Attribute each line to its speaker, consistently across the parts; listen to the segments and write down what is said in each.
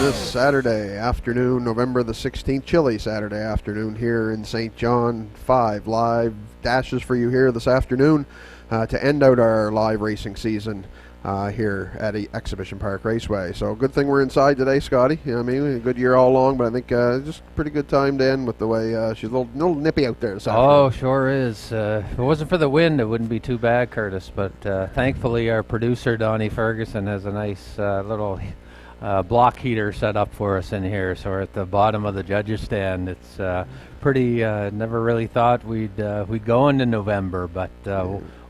Speaker 1: this Saturday afternoon, November the 16th, chilly Saturday afternoon here in St. John. 5 live dashes for you here this afternoon to end out our live racing season here at Exhibition Park Raceway. So good thing we're inside today, Scotty. You know what I mean? A good year all along, but I think just a pretty good time to end with the way she's a little nippy out there this afternoon.
Speaker 2: Oh, sure is. If it wasn't for the wind, it wouldn't be too bad, Curtis. But thankfully, our producer, Donnie Ferguson, has a nice little block heater set up for us in here. So we're at the bottom of the judges' stand. It's pretty, never really thought we'd go into November, but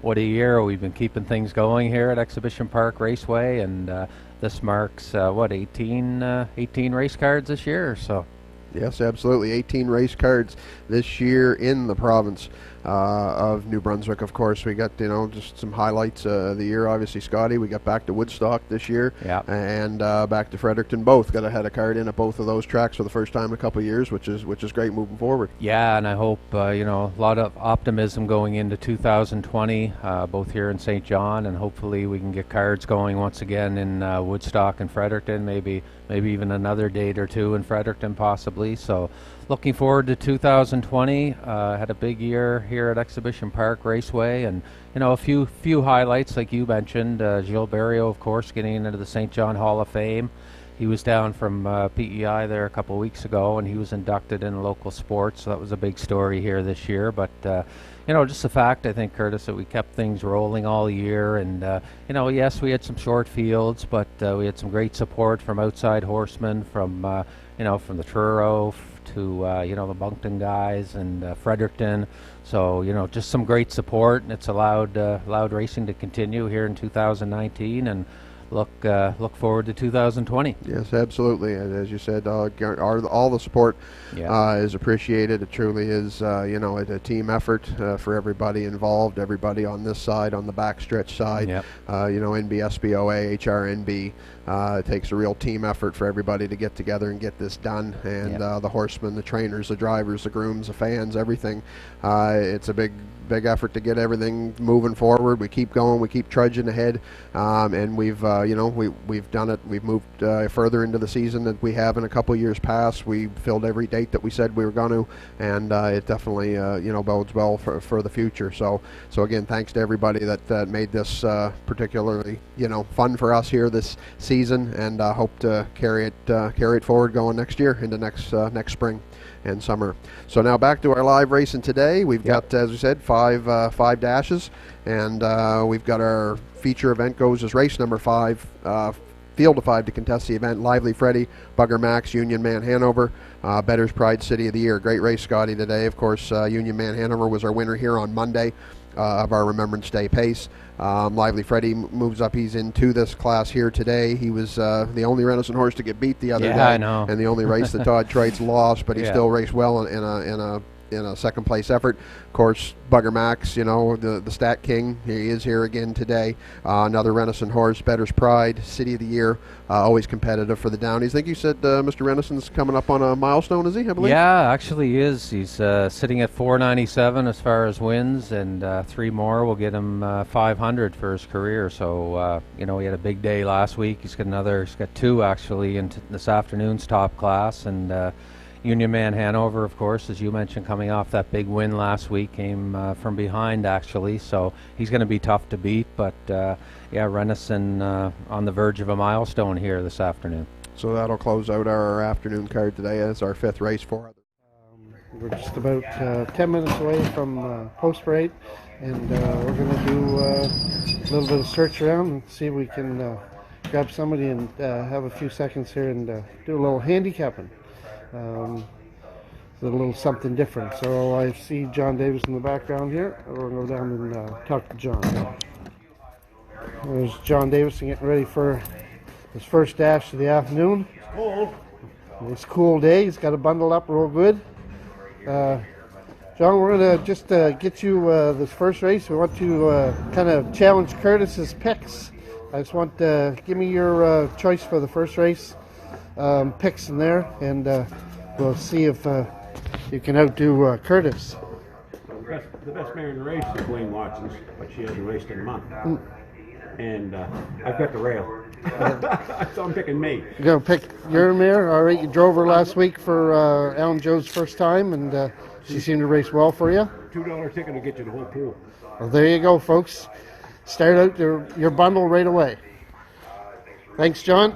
Speaker 2: what a year. We've been keeping things going here at Exhibition Park Raceway, and this marks, 18 race cards this year, so.
Speaker 1: Yes, absolutely. 18 race cards this year in the province of New Brunswick. Of course, we got, just some highlights of the year. Obviously, Scotty, we got back to Woodstock this year, and back to Fredericton. Both got had a card in at both of those tracks for the first time in a couple of years, which is great moving forward.
Speaker 2: Yeah, and I hope a lot of optimism going into 2020, both here in St. John, and hopefully we can get cards going once again in Woodstock and Fredericton. Maybe even another date or two in Fredericton, possibly. So looking forward to 2020. Had a big year here at Exhibition Park Raceway, and a few highlights like you mentioned. Gilles Barrio, of course, getting into the St. John Hall of Fame. He was down from PEI there a couple of weeks ago, and he was inducted in local sports, so that was a big story here this year. But just the fact, I think, Curtis, that we kept things rolling all year, and yes, we had some short fields, but we had some great support from outside horsemen, from from the Truro to the Moncton guys and Fredericton. So just some great support, and it's allowed racing to continue here in 2019, and look forward to 2020.
Speaker 1: Yes, absolutely. And as you said, all the support is appreciated. It truly is, a team effort for everybody involved, everybody on this side, on the backstretch side.
Speaker 2: Yep.
Speaker 1: NBSBOA, HRNB. It takes a real team effort for everybody to get together and get this done. And the horsemen, the trainers, the drivers, the grooms, the fans, everything. It's a big effort to get everything moving forward. We keep going, we keep trudging ahead, and we've done it. We've moved further into the season than we have in a couple of years past. We filled every date that we said we were going to, and it definitely bodes well for the future. So again, thanks to everybody that made this particularly fun for us here this season, and hope to carry it forward going next year into next spring and summer. So now back to our live racing today. We've got, as we said, five dashes, and we've got our feature event goes as race number 5, field of 5 to contest the event. Lively Freddy, Bugger Max, Union Man Hanover, Bettor's Pride City of the Year. Great race, Scotty, today. Of course, Union Man Hanover was our winner here on Monday of our Remembrance Day pace. Lively Freddy moves up. He's into this class here today. He was the only Renison horse to get beat the other day.
Speaker 2: I know.
Speaker 1: And the only race that Todd Treitz lost, but he still raced well in a second place effort. Of course, Bugger Max, the stat king, he is here again today. Another Renison horse, Bettor's Pride, City of the Year, always competitive for the Downies. I think you said Mr. Renison's coming up on a milestone, is he, I believe?
Speaker 2: Yeah, actually he is. He's sitting at 497 as far as wins, and 3 more will get him 500 for his career. So, he had a big day last week. He's got 2 actually in this afternoon's top class, and Union Man Hanover, of course, as you mentioned, coming off that big win last week, came from behind actually, so he's going to be tough to beat. But Renison on the verge of a milestone here this afternoon.
Speaker 1: So that'll close out our afternoon card today as our 5th race for.
Speaker 3: We're just about 10 minutes away from post parade, and we're going to do a little bit of search around and see if we can grab somebody and have a few seconds here and do a little handicapping. It's a little something different. So I see John Davis in the background here. We're going to go down and talk to John. There's John Davis getting ready for his first dash of the afternoon. It's a cool day. He's got to bundle up real good. John, we're going to just get you this first race. We want to kind of challenge Curtis's picks. I just want give me your choice for the first race. Picks in there, and we'll see if you can outdo Curtis.
Speaker 4: The best mare in the race is Wayne Watson's, but she hasn't raced in a month. And I've got the rail. So I'm picking me.
Speaker 3: You're going to pick your mare? All right, you drove her last week for Alan Joe's first time, and she seemed to race well for you.
Speaker 4: $2 ticket to get you the whole pool.
Speaker 3: Well, there you go, folks. Start out your bundle right away. Thanks, John.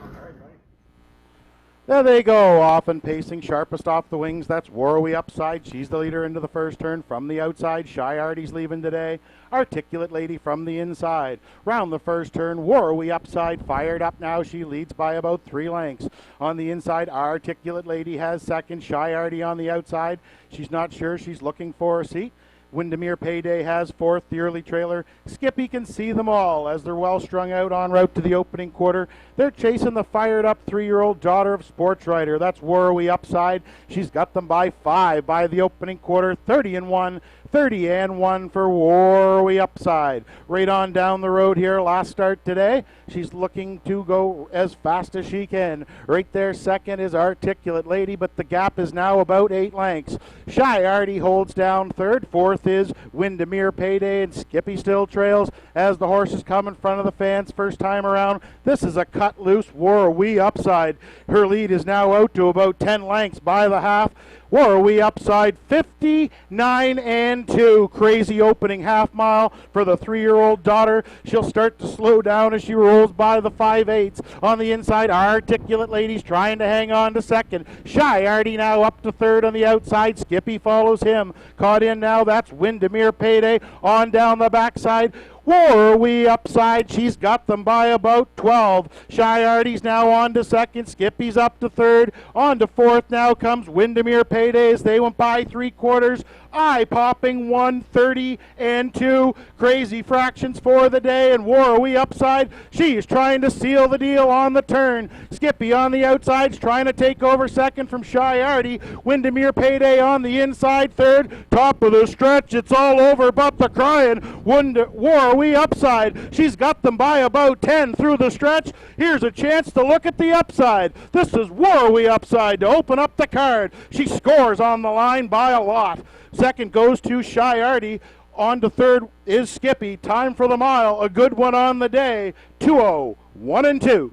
Speaker 5: There they go, off and pacing, sharpest off the wings. That's Warrawee Upside. She's the leader into the first turn. From the outside, Shy Artie's leaving today. Articulate Lady from the inside. Round the first turn, Warrawee Upside fired up now. She leads by about 3 lengths. On the inside, Articulate Lady has second. Shy Artie on the outside. She's not sure. She's looking for a seat. Windermere Payday has fourth, the early trailer. Skippy can see them all as they're well strung out en route to the opening quarter. They're chasing the fired up 3-year-old daughter of Sports Rider. That's Warrawee Upside. She's got them by 5 by the opening quarter. 30-1. 30-1 for Warrawee Upside. Right on down the road here, last start today. She's looking to go as fast as she can. Right there, second is Articulate Lady, but the gap is now about 8 lengths. Shy Artie holds down third. Fourth is Windermere Payday, and Skippy still trails as the horses come in front of the fans first time around. This is a cut loose Warrawee Upside. Her lead is now out to about 10 lengths by the half. Warrawee Upside 59-2. Crazy opening half mile for the 3-year-old daughter. She'll start to slow down as she rolls by the 5/8. On the inside, Articulate Lady's trying to hang on to second. Shy Artie now up to third on the outside. Skippy follows him. Caught in now, that's Windermere Payday. On down the backside, Warrawee Upside. She's got them by about 12. Shy Artie's now on to second. Skippy's up to third. On to fourth now comes Windermere Payday as they went by 3/4. Eye-popping 130-2. Crazy fractions for the day, and Warrawee Upside, she's trying to seal the deal on the turn. Skippy on the outside's trying to take over second from Shy Artie. Windermere Payday on the inside third. Top of the stretch, it's all over but the crying. Warrawee Upside, she's got them by about 10 through the stretch. Here's a chance to look at the upside. This is Warrawee Upside to open up the card. She scores on the line by a lot. Second goes to Shy Artie. On to third is Skippy. Time for the mile. A good one on the day. 2-0, 1-2.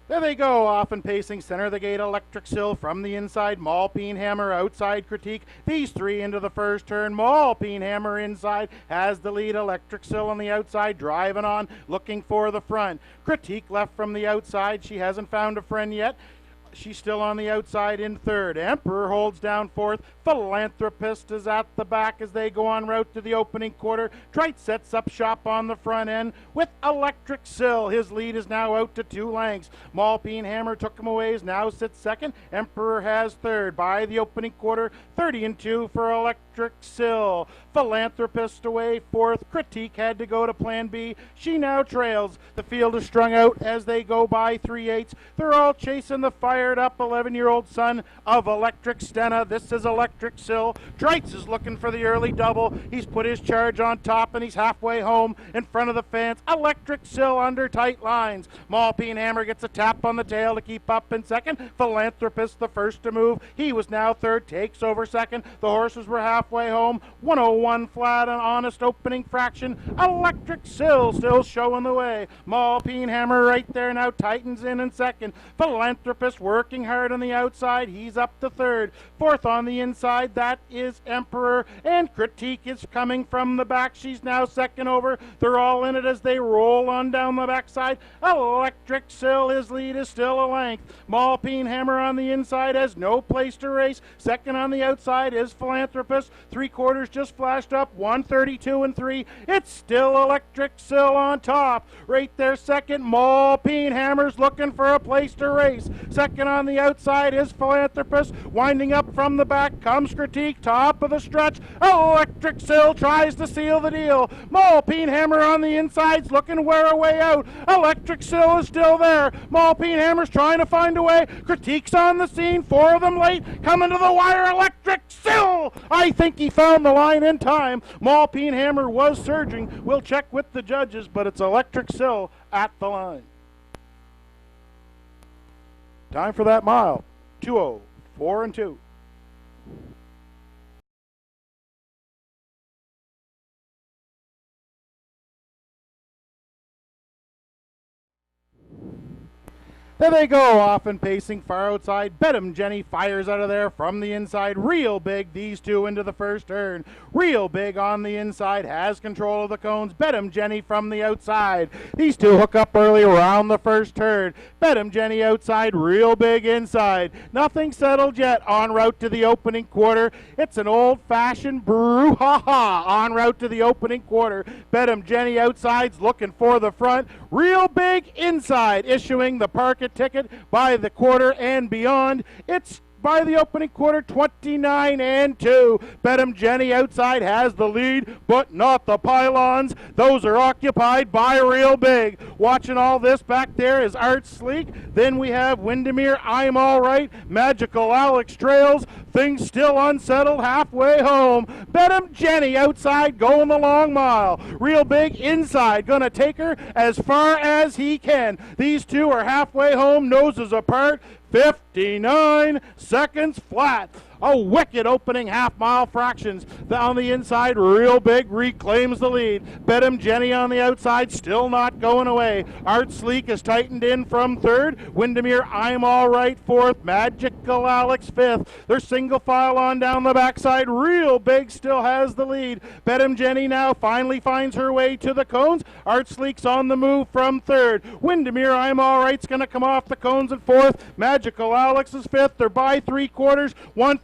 Speaker 5: There they go, off and pacing, center of the gate, Electric Sill from the inside, Malpine Hammer outside, Critique. These three into the first turn, Malpine Hammer inside, has the lead, Electric Sill on the outside, driving on, looking for the front. Critique left from the outside, she hasn't found a friend yet. She's still on the outside in third. Emperor holds down fourth. Philanthropist is at the back as they go en route to the opening quarter. Trite sets up shop on the front end with Electric Sill. His lead is now out to 2 lengths. Malpine Hammer took him away, now sits second. Emperor has third. By the opening quarter, 30-2 for Electric Sill. Philanthropist away fourth. Critique had to go to plan B. She now trails. The field is strung out as they go by 3/8. They're all chasing the fired up 11-year-old son of Electric Stena. This is Electric Sill. Trites is looking for the early double. He's put his charge on top and he's halfway home in front of the fans. Electric Sill under tight lines. Malpine Hammer gets a tap on the tail to keep up in second. Philanthropist the first to move. He was now third, takes over second. The horses were halfway home. 101 flat, an honest opening fraction. Electric Sill still showing the way. Malpine Hammer right there now tightens in second. Philanthropist working hard on the outside. He's up to third. Fourth on the inside, that is Emperor. And Critique is coming from the back. She's now second over. They're all in it as they roll on down the backside. Electric Sill, his lead is still a length. Malpine Hammer on the inside has no place to race. Second on the outside is Philanthropist. 3/4 just flashed up. 132-3. It's still Electric Sill on top. Right there second. Malpine Hammer's looking for a place to race. Second on the outside is Philanthropist. Winding up from the back comes Critique. Top of the stretch. Electric Sill tries to seal the deal. Malpine Hammer on the inside's looking to wear a way out. Electric Sill is still there. Malpine Hammer's trying to find a way. Critique's on the scene. 4 of them late. Coming to the wire. Electric Sill! I think he found the line in time. Malpine Hammer was surging. We'll check with the judges, but it's Electric Sill at the line. Time for that mile. 2-0, 4 and 2. There they go, off and pacing far outside. Bedham Jenny fires out of there from the inside. Real big, these two into the first turn. Real big on the inside, has control of the cones. Bedham Jenny from the outside. These two hook up early around the first turn. Bedham Jenny outside, real big inside. Nothing settled yet en route to the opening quarter. It's an old-fashioned brouhaha en route to the opening quarter. Bedham Jenny outside's looking for the front. Real big inside, issuing the park ticket by the quarter and beyond. It's by the opening quarter, 29 and 2. Bedham Jenny outside has the lead, but not the pylons. Those are occupied by Real Big. Watching all this back there is Art Sleek. Then we have Windermere, I'm All Right, Magical Alex Trails. Things still unsettled halfway home. Bedham Jenny outside going the long mile. Real Big inside, gonna take her as far as he can. These two are halfway home, noses apart. 59 seconds flat. A wicked opening half-mile fractions. On the inside, Real Big reclaims the lead. Bedham Jenny on the outside, still not going away. Art Sleek is tightened in from third. Windermere, I'm All Right fourth. Magical Alex fifth. They're single file on down the backside. Real Big still has the lead. Bedham Jenny now finally finds her way to the cones. Art Sleek's on the move from third. Windermere, I'm All Right's going to come off the cones in fourth. Magical Alex is fifth. They're by 3/4.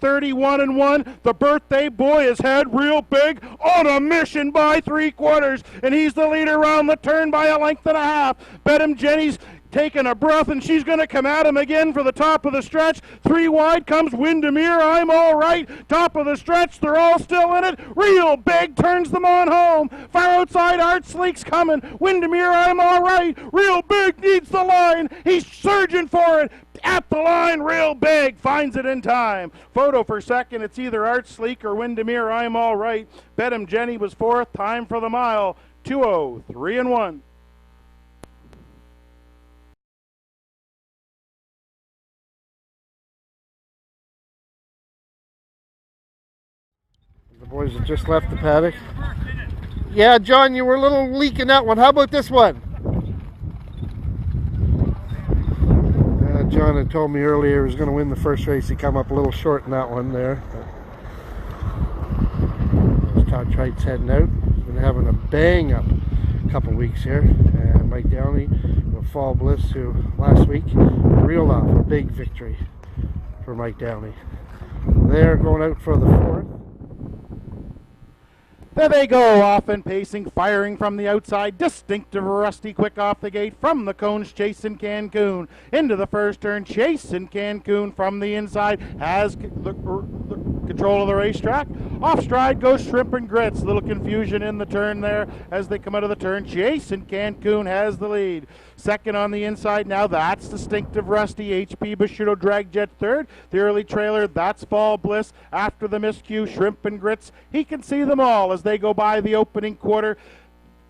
Speaker 5: 1:31 and 1. The birthday boy has had Real Big on a mission by 3/4, and he's the leader around the turn by a length and a half. Bedham Jenny's taking a breath, and she's going to come at him again for the top of the stretch. 3 wide comes Windermere, I'm All Right. Top of the stretch, they're all still in it. Real Big turns them on home. Far outside, Art Sleek's coming. Windermere, I'm All Right. Real Big needs the line. He's surging for it. At the line, Real Big finds it in time. Photo for second, it's either Art Sleek or Windermere, I'm All Right. Bedham Jenny was fourth. Time for the mile, 2:03 and 1.
Speaker 3: The boys have just left the paddock. Yeah, John, you were a little leaking that one. How about this one? John had told me earlier he was going to win the first race. He come up a little short in that one there. Todd Trite's heading out. He's been having a bang up couple weeks here. And Mike Downey with Fall Bliss, who last week reeled off a big victory for Mike Downey. They're going out for the fourth.
Speaker 5: There they go, off and pacing, firing from the outside. Distinctive Rusty quick off the gate from the cones, chasing Cancun. Into the first turn, chasing Cancun from the inside. Has the control of the racetrack. Off stride goes Shrimp and Grits. Little confusion in the turn there as they come out of the turn. Chasing Cancun has the lead. Second on the inside now, that's Distinctive Rusty. HP Bushido Drag Jet third. The early trailer, that's Fall Bliss. After the miscue, Shrimp and Grits. He can see them all as they go by the opening quarter.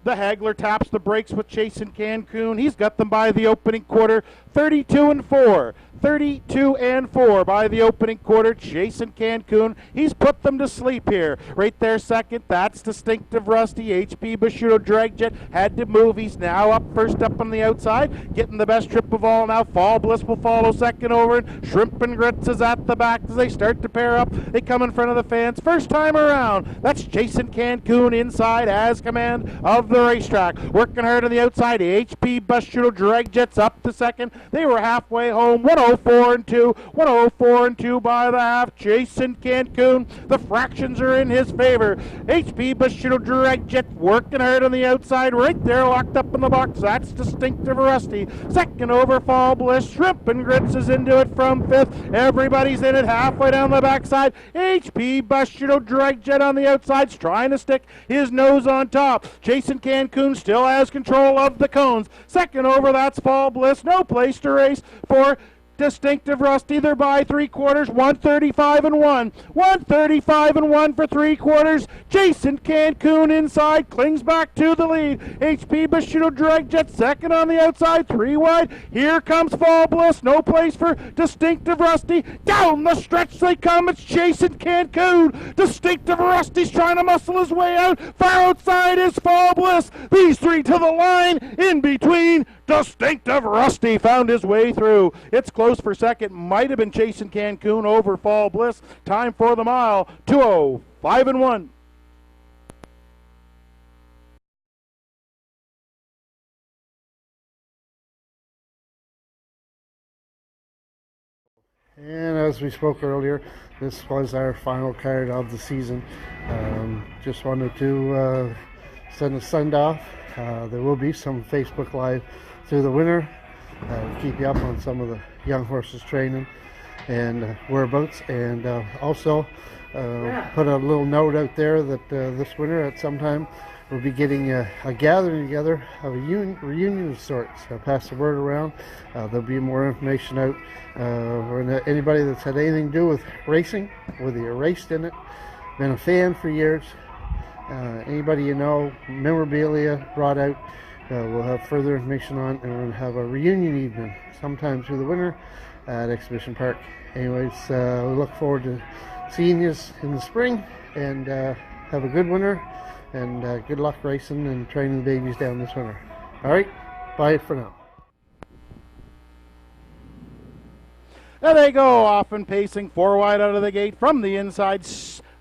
Speaker 5: The Hagler taps the brakes with Chasing Cancun. He's got them by the opening quarter, 32 and 4. 32 and 4 by the opening quarter. Chasing Cancun, he's put them to sleep here. Right there second, that's Distinctive Rusty. HP Bushido Drag Jet had to move. He's now up first up on the outside, getting the best trip of all now. Fall Bliss will follow second over, and Shrimp and Grits is at the back as they start to pair up. They come in front of the fans first time around. That's Chasing Cancun inside, has command of the racetrack. Working hard on the outside. HP Bushido Drag Jet's up to second. They were halfway home. 104 and 2. 104 and 2 by the half. Chasing Cancun. The fractions are in his favor. HP Bushido Drag Jet working hard on the outside. Right there, locked up in the box. That's Distinctive Rusty. Second over, Fall Bliss. Shrimp and Grits is into it from fifth. Everybody's in it halfway down the backside. HP Bushido Drag Jet on the outside's trying to stick his nose on top. Chasing Cancun still has control of the cones. Second over, that's Fall Bliss. No place to race for Distinctive Rusty, they're by 3/4, 135 and 1. 135 and 1 for 3/4. Jason Cancun inside, clings back to the lead. HP Bushido Drag Jet second on the outside, 3 wide. Here comes Fall Bliss, no place for Distinctive Rusty. Down the stretch they come, it's Jason Cancun. Distinctive Rusty's trying to muscle his way out. Far outside is Fall Bliss. These three to the line, in between. Distinctive Rusty found his way through. It's close for second. Might have been Jason Cancun over Fall Bliss. Time for the mile, 2:05 and 1.
Speaker 3: And as we spoke earlier, this was our final card of the season. Just wanted to send a send off. There will be some Facebook Live through the winter. Keep you up on some of the young horses training and whereabouts, and also put a little note out there that this winter at some time we'll be getting a gathering together of a reunion of sorts. Pass the word around. There'll be more information out. Anybody that's had anything to do with racing, whether you raced in it, been a fan for years, anybody you know, memorabilia brought out, we'll have further information on, and we're going to have a reunion evening sometime through the winter at Exhibition Park. Anyways, we look forward to seeing you in the spring, and have a good winter, and good luck racing and training the babies down this winter. All right, bye for now.
Speaker 5: There they go, off and pacing, 4 wide out of the gate from the inside.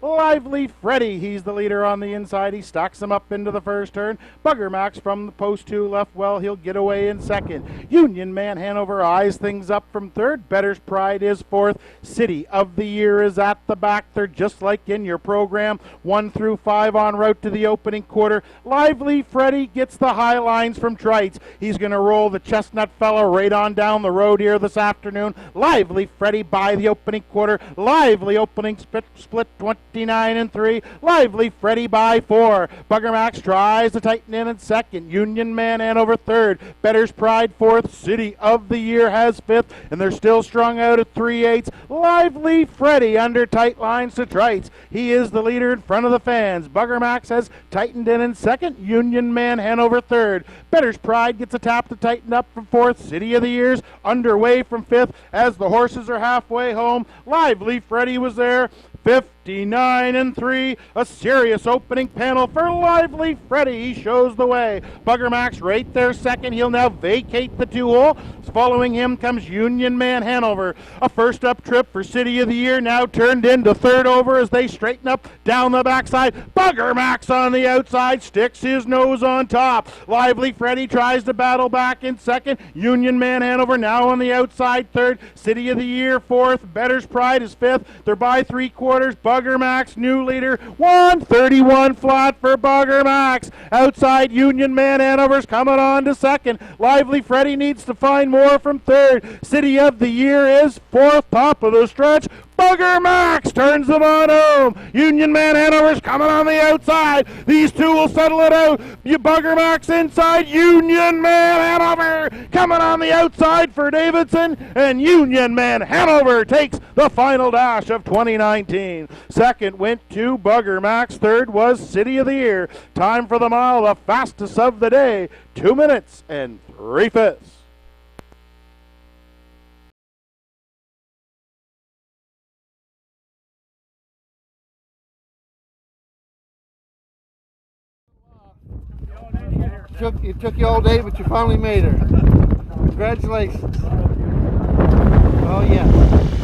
Speaker 5: Lively Freddy, he's the leader on the inside. He stacks him up into the first turn. Bugger Max from the post 2 left well. He'll get away in second. Union Man Hanover eyes things up from third. Better's Pride is fourth. City of the Year is at the back. They're just like in your program. 1 through 5 en route to the opening quarter. Lively Freddy gets the high lines from Trites. He's going to roll the chestnut fella right on down the road here this afternoon. Lively Freddy by the opening quarter. Lively opening split 29 and 3. Lively Freddy by 4. Bugger Max tries to tighten in second. Union Man Hanover third. Better's Pride fourth. City of the Year has fifth, and they're still strung out at 3/8. Lively Freddy under tight lines to Trites. He is the leader in front of the fans. Bugger Max has tightened in second. Union Man Hanover third. Better's Pride gets a tap to tighten up from fourth. City of the Year's underway from fifth as the horses are halfway home. Lively Freddy was there. 59 and 3, a serious opening panel for Lively Freddy. He shows the way. Bugger Max right there second. He'll now vacate the 2-hole. Following him comes Union Man Hanover. A first up trip for City of the Year, now turned into third over as they straighten up down the backside. Bugger Max on the outside, sticks his nose on top. Lively Freddy tries to battle back in second. Union Man Hanover now on the outside third. City of the Year fourth. Better's Pride is fifth. They're by 3/4. Bugger Max, new leader, 131 flat for Bugger Max. Outside, Union Man Hanover's coming on to second. Lively Freddy needs to find more from third. City of the Year is fourth, top of the stretch. Bugger Max turns them on home. Union Man Hanover's coming on the outside. These two will settle it out. Bugger Max inside. Union Man Hanover coming on the outside for Davidson. And Union Man Hanover takes the final dash of 2019. Second went to Bugger Max. Third was City of the Year. Time for the mile, the fastest of the day. 2 minutes and 3/5.
Speaker 3: It took you all day, but you finally made her. Congratulations. Oh, yes.